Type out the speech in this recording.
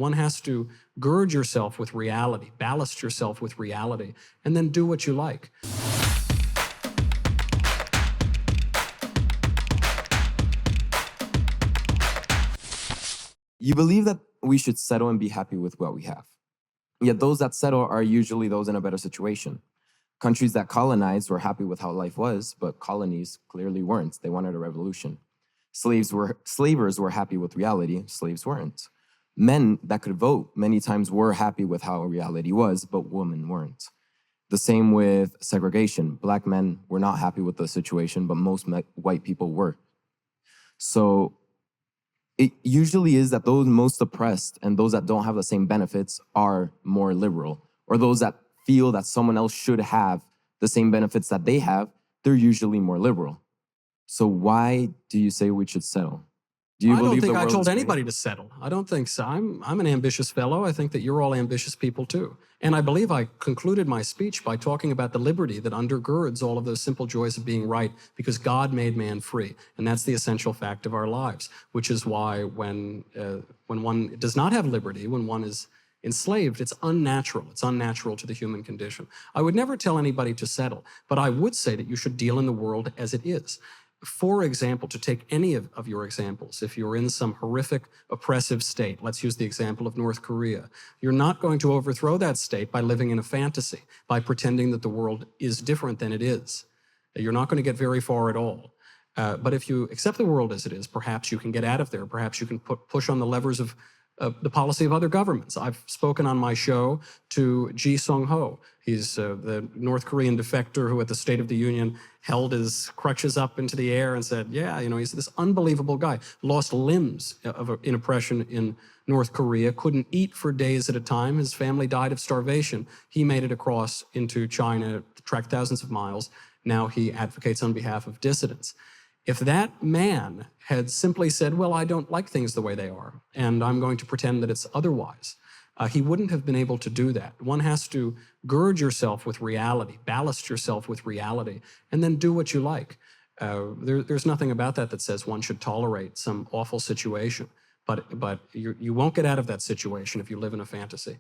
One has to gird yourself with reality, ballast yourself with reality, and then do what you like. You believe that we should settle and be happy with what we have. Yet those that settle are usually those in a better situation. Countries that colonized were happy with how life was, but colonies clearly weren't. They wanted a revolution. Slavers were happy with reality, slaves weren't. Men that could vote many times were happy with how reality was, but women weren't. The same with segregation. Black men were not happy with the situation, but most white people were. So it usually is that those most oppressed and those that don't have the same benefits are more liberal, or those that feel that someone else should have the same benefits that they have, they're usually more liberal. So why do you say we should settle? Do you I don't believe think the I world told is great? anybody to settle. I don't think so. I'm an ambitious fellow. I think that you're all ambitious people too. And I believe I concluded my speech by talking about the liberty that undergirds all of those simple joys of being right, because God made man free. And that's the essential fact of our lives, which is why when one does not have liberty, when one is enslaved, it's unnatural. It's unnatural to the human condition. I would never tell anybody to settle, but I would say that you should deal in the world as it is. For example, to take any of your examples, if you're in some horrific, oppressive state, let's use the example of North Korea, you're not going to overthrow that state by living in a fantasy, by pretending that the world is different than it is. You're not going to get very far at all. But if you accept the world as it is, perhaps you can get out of there. Perhaps you can push on the levers of the policy of other governments. I've spoken on my show to Ji Sung-ho. He's the North Korean defector who at the State of the Union held his crutches up into the air and said, yeah, you know, he's this unbelievable guy, lost limbs in oppression in North Korea, couldn't eat for days at a time. His family died of starvation. He made it across into China, tracked thousands of miles. Now he advocates on behalf of dissidents. If that man had simply said, well, I don't like things the way they are, and I'm going to pretend that it's otherwise, he wouldn't have been able to do that. One has to gird yourself with reality, ballast yourself with reality, and then do what you like. There's nothing about that that says one should tolerate some awful situation, but you won't get out of that situation if you live in a fantasy.